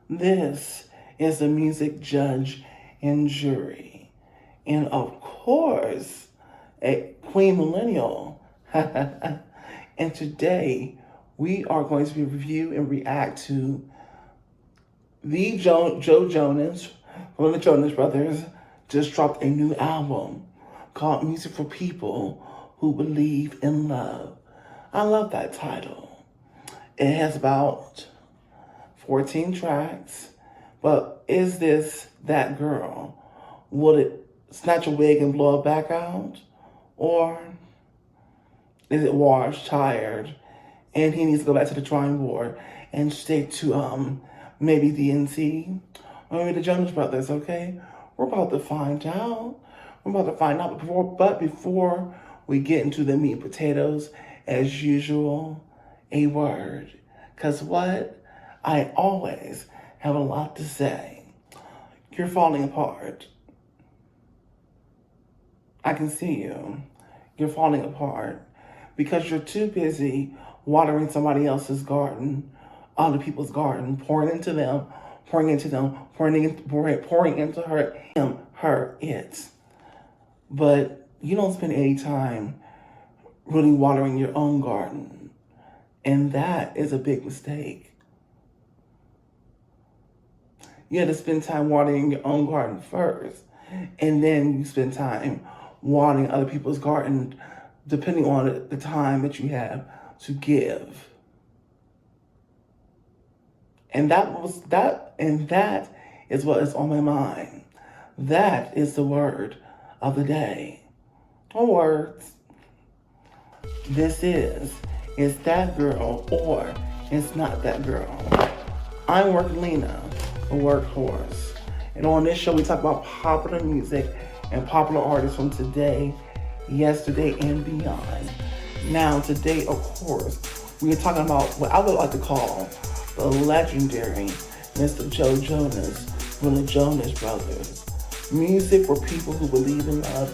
This is the music judge and jury. And of course, a Queen Millennial. And today, we are going to review and react to the Joe Jonas, one of the Jonas Brothers, just dropped a new album called Music for People Who Believe in Love. I love that title. It has about 14 tracks, but is this that girl? Will it snatch a wig and blow it back out? Or is it washed, tired, and he needs to go back to the drawing board and stick to maybe the NC or maybe the Jonas Brothers, okay? We're about to find out. But before we get into the meat and potatoes, as usual, a word. Because what? I always have a lot to say. You're falling apart. I can see you. You're falling apart because you're too busy watering somebody else's garden, other people's garden, pouring into them, pouring into her, it. But you don't spend any time really watering your own garden. And that is a big mistake. You have to spend time watering your own garden first. And then you spend time watering other people's garden, depending on the time that you have to give. And that is what is on my mind. That is the word of the day. Or words. This is that girl or it's not that girl. I'm Workalina, a workhorse. And on this show we talk about popular music and popular artists from today, yesterday, and beyond. Now, today, of course, we are talking about what I would like to call the legendary Mr. Joe Jonas from the Jonas Brothers. Music for People Who Believe in Love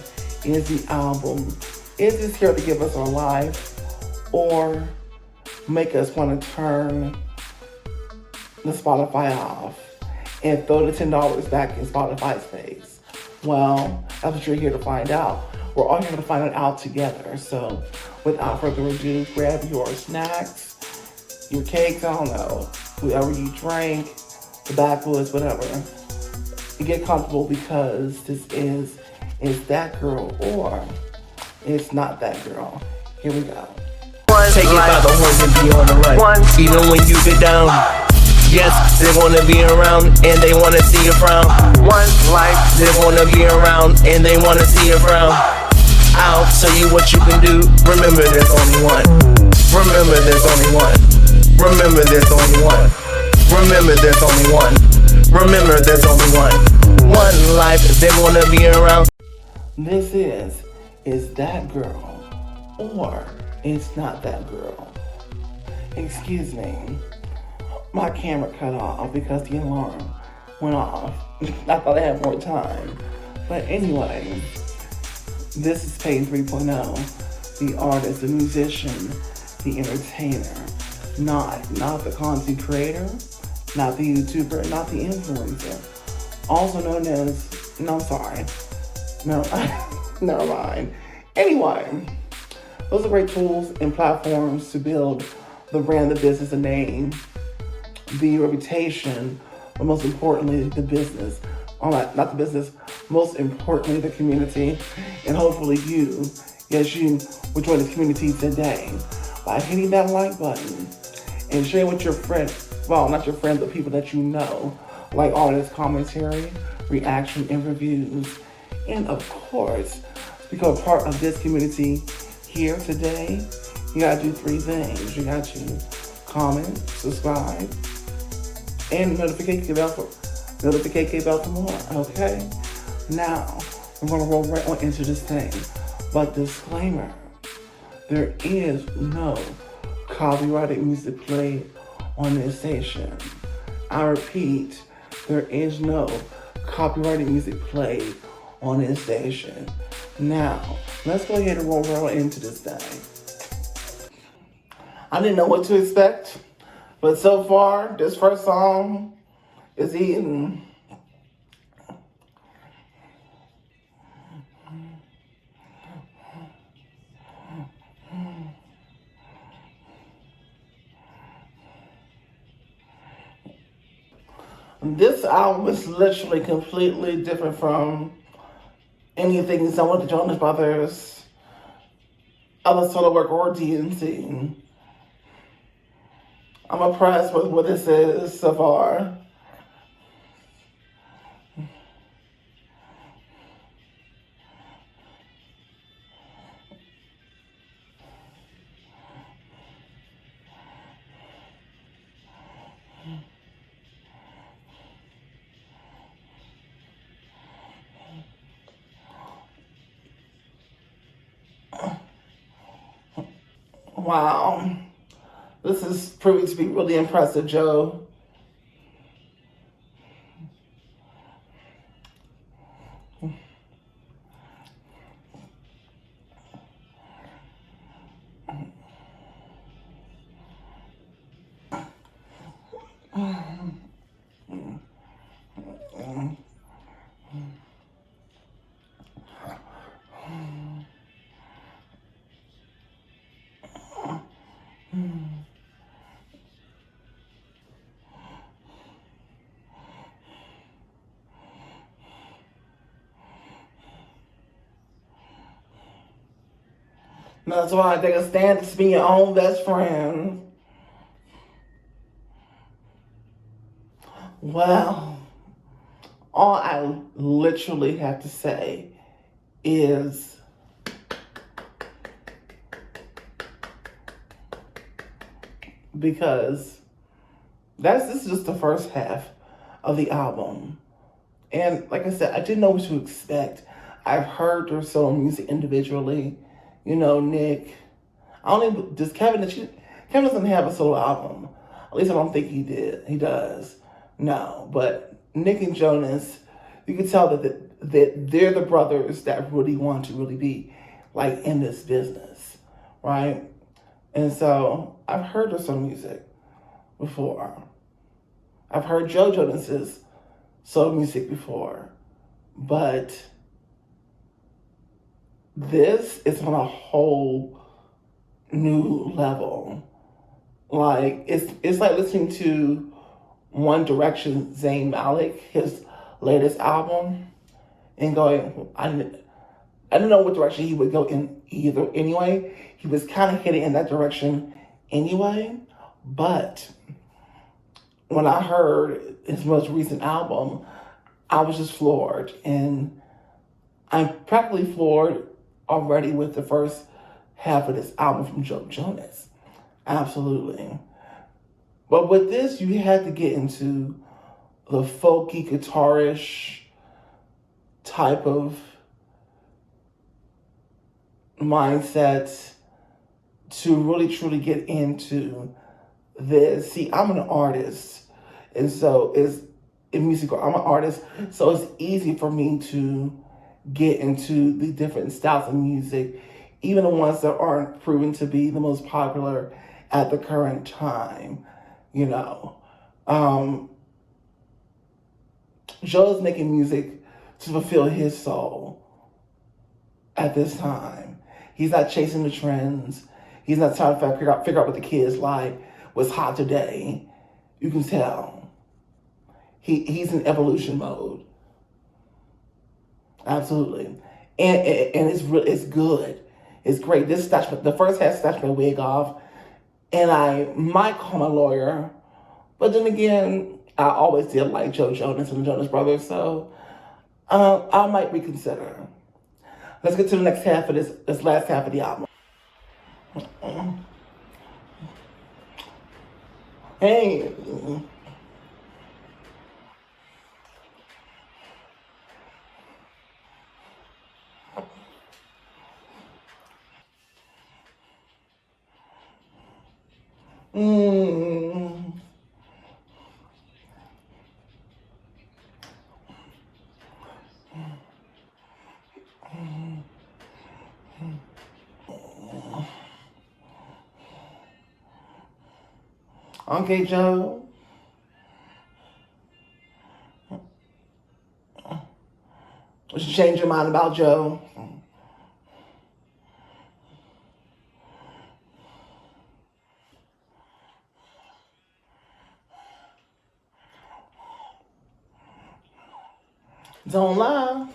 is the album. Is this here to give us our life or make us want to turn the Spotify off and throw the $10 back in Spotify's face? Well, that's what you're here to find out. We're all here to find it out together. So, without further ado, grab your snacks, your cakes, I don't know, whatever you drink, the backwoods, whatever. And get comfortable because this is that girl or it's not that girl. Here we go. Take it by the horns and be on the run. Even when you get down. Yes, they wanna be around and they wanna see you frown. One life, they wanna be around and they wanna see you frown. I'll tell you what you can do. Remember there's only one. Remember there's only one. Remember there's only one. Remember there's only one. Remember there's only one. One life, they wanna be around. This is that girl or it's not that girl. Excuse me. My camera cut off because the alarm went off. I thought I had more time. But anyway, this is Payne 3.0. The artist, the musician, the entertainer. Not the content creator, not the YouTuber, not the influencer. Also known as, never mind. Anyway, those are great tools and platforms to build the brand, the business, the name, the reputation, but most importantly, the business. Not the business, most importantly, the community. And hopefully you will join the community today by hitting that like button and sharing with your friends, well, not your friends, but people that you know, like artist commentary, reaction, and reviews. And of course, to become a part of this community here today, you gotta do 3 things. You got to comment, subscribe, and notification bell for more, okay? Now, we're gonna roll right on into this thing. But disclaimer, there is no copyrighted music played on this station. I repeat, there is no copyrighted music played on this station. Now, let's go ahead and roll right into this thing. I didn't know what to expect, but so far, this first song is eating. This album is literally completely different from anything done with the Jonas Brothers, other solo work, or DNC. I'm impressed with what this is so far. Wow. This is proving to be really impressive, Joe. That's why I take a stand to be your own best friend. Well, all I literally have to say is because this is just the first half of the album. And like I said, I didn't know what to expect. I've heard their solo music individually. You know, Nick. I don't even, does Kevin doesn't have a solo album. At least I don't think he did. He does. No. But Nick and Jonas, you can tell that they're the brothers that really want to really be like in this business. Right? And so I've heard their solo music before. I've heard Joe Jonas's solo music before. But this is on a whole new level. Like it's like listening to One Direction Zayn Malik, his latest album, and going, I didn't know what direction he would go in either anyway. He was kind of heading in that direction anyway. But when I heard his most recent album, I was just floored. And I'm practically floored already with the first half of this album from Joe Jonas. Absolutely. But with this, you had to get into the folky, guitarish type of mindset to really truly get into this. See, I'm an artist, and so it's in music. I'm an artist, so it's easy for me to get into the different styles of music, even the ones that aren't proven to be the most popular at the current time. You know, Joe's making music to fulfill his soul at this time. He's not chasing the trends. He's not trying to figure out what the kids like, what's hot today. You can tell. He's in evolution mode. Absolutely. And it's good. It's great. The first half snatched my wig off, and I might call my lawyer, but then again, I always did like Joe Jonas and the Jonas Brothers, so I might reconsider. Let's get to the next half of this last half of the album. Hey. Mm. Okay, Joe. Did you change your mind about Joe? Don't lie.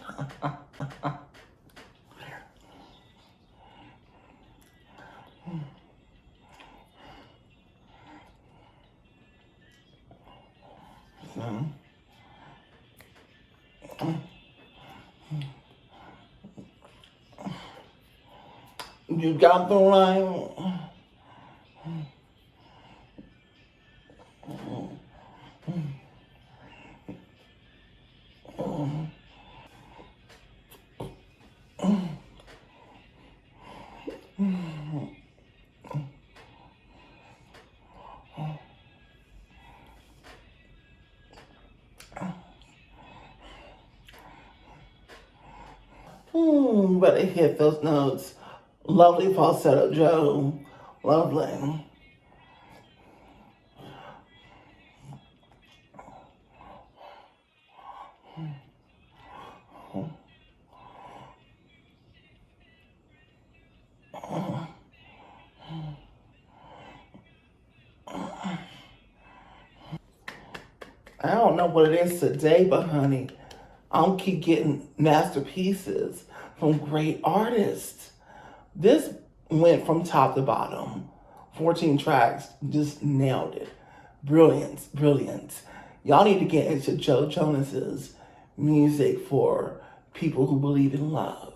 You got the right. Better hit those notes. Lovely falsetto, Joe. Lovely. I don't know what it is today, but honey, I don't keep getting masterpieces from great artists. This went from top to bottom. 14 tracks, just nailed it. Brilliance, brilliance. Y'all need to get into JOE Jonas's music for people who believe in love.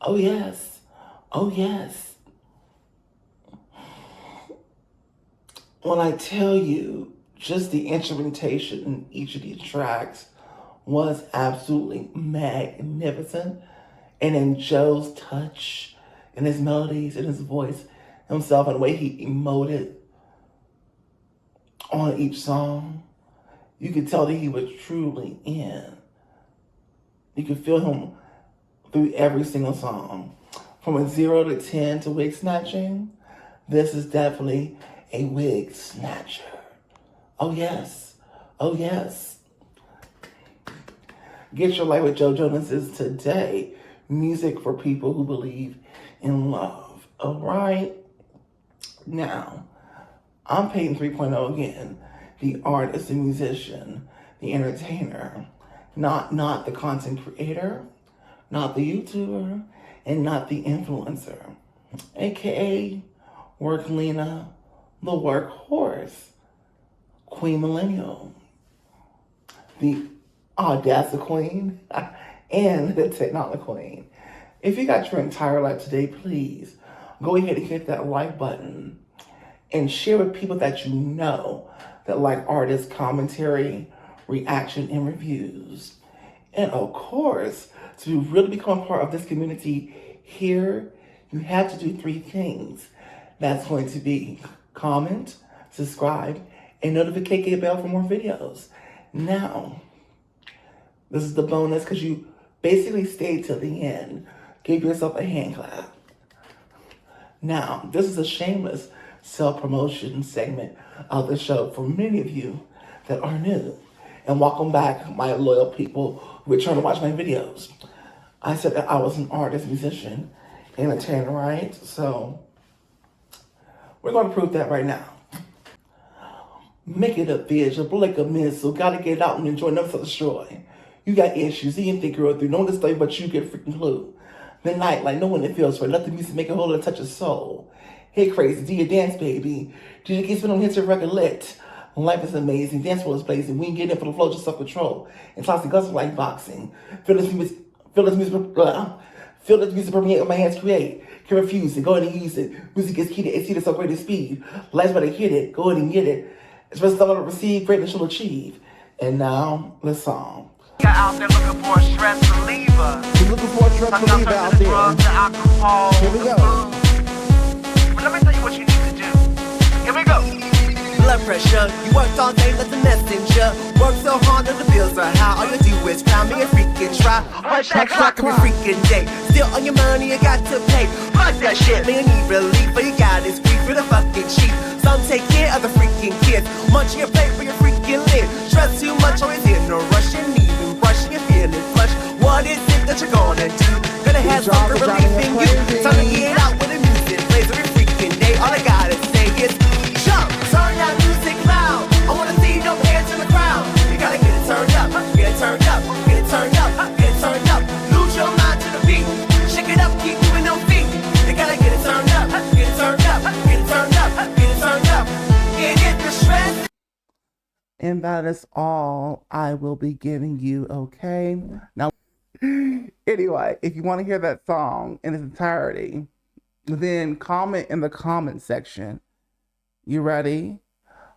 Oh yes, oh yes. When I tell you, just the instrumentation in each of these tracks was absolutely magnificent. And in Joe's touch, and his melodies, and his voice, himself, and the way he emoted on each song, you could tell that he was truly in. You could feel him through every single song. From a 0 to 10 to wig snatching, this is definitely a wig snatcher. Oh yes, oh yes. Get your life with JOE Jonas is today. Music for people who believe in love. All right? Now, I'm Peyton 3.0 again. The artist, the musician, the entertainer. Not the content creator, not the YouTuber, and not the influencer. AKA Work Lena, the workhorse. Queen Millennial, the Audacity Queen, and the Technology Queen. If you got your entire life today, please go ahead and hit that like button and share with people that you know that like artist commentary, reaction, and reviews. And of course, to really become a part of this community here, you have to do 3 things. That's going to be comment, subscribe, and notification bell for more videos. Now, this is the bonus because you basically stayed till the end. Give yourself a hand clap. Now, this is a shameless self-promotion segment of the show for many of you that are new. And welcome back, my loyal people who return to watch my videos. I said that I was an artist, musician, entertainer, right? So, we're going to prove that right now. Make it a vision, break a missile, gotta get out and enjoy, never destroy. You got issues, you didn't think you're through, no one to study but you get a freaking clue. Midnight, like no one that feels right, let the music make a whole and touch your soul. Hey crazy, do your dance baby, did you get spin on hits your record lit? Life is amazing, dance floor is blazing, we can get in for the flow, just self-control. And toxic gusts like boxing. Feel this music permeate what my hands create. Can refuse it, go ahead and use it. Music is key to exceed at so great a speed. Life's better hit it, go ahead and get it. Express the love to receive, greatness you'll achieve. And now, the song. You're out there looking for a stress reliever. You're looking for a stress reliever out there. Drugs, the alcohol, Here we go. But let me tell you what you need to do. Here we go. Blood pressure, you worked all day like the messenger. Work so hard that the bills are high. All you do is cry me a freaking try. Punch that clock every freaking day. Still on your money, you got to pay. Fuck that shit, man, you need relief. But you got this grief for the fucking cheap. Some take care of the freaking kids. Munch your plate for your freaking lid. Stress too much, always in a rush. And even brushing, you're feeling flush. What is it And that is all I will be giving you, okay? Now, anyway, if you want to hear that song in its entirety, then comment in the comment section. You ready?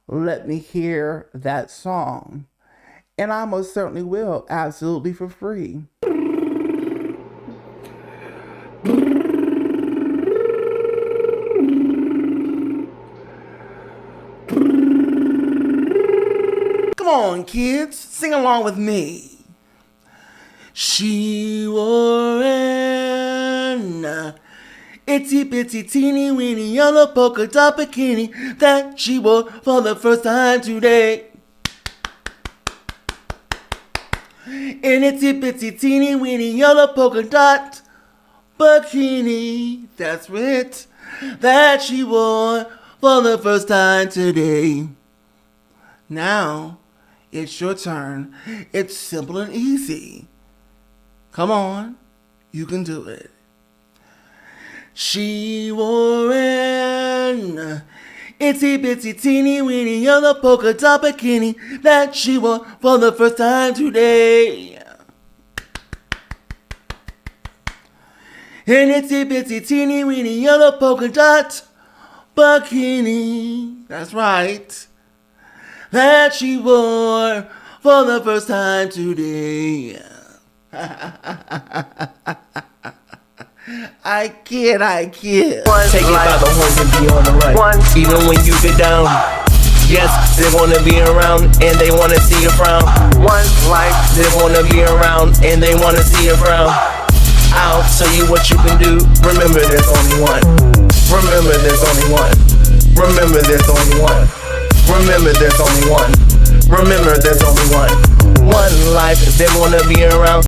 Let me hear that song. And I most certainly will, absolutely for free. Come on, kids, sing along with me. She wore an itsy bitsy teeny weeny yellow polka dot bikini that she wore for the first time today. An itsy bitsy teeny weeny yellow polka dot bikini, that's it, that she wore for the first time today. Now, it's your turn. It's simple and easy. Come on, you can do it. She wore an itsy bitsy teeny weeny yellow polka dot bikini that she wore for the first time today. An itsy bitsy teeny weeny yellow polka dot bikini, that's right, that she wore for the first time today. I kid. Take it by the horns and be on the run. Even when you get down. Yes, they wanna be around and they wanna see you frown. One life, they wanna be around and they wanna see you frown. I'll tell you what you can do. Remember there's only one. Remember there's only one. Remember there's only one. Remember there's only one. Remember there's only one. One life, they wanna be around.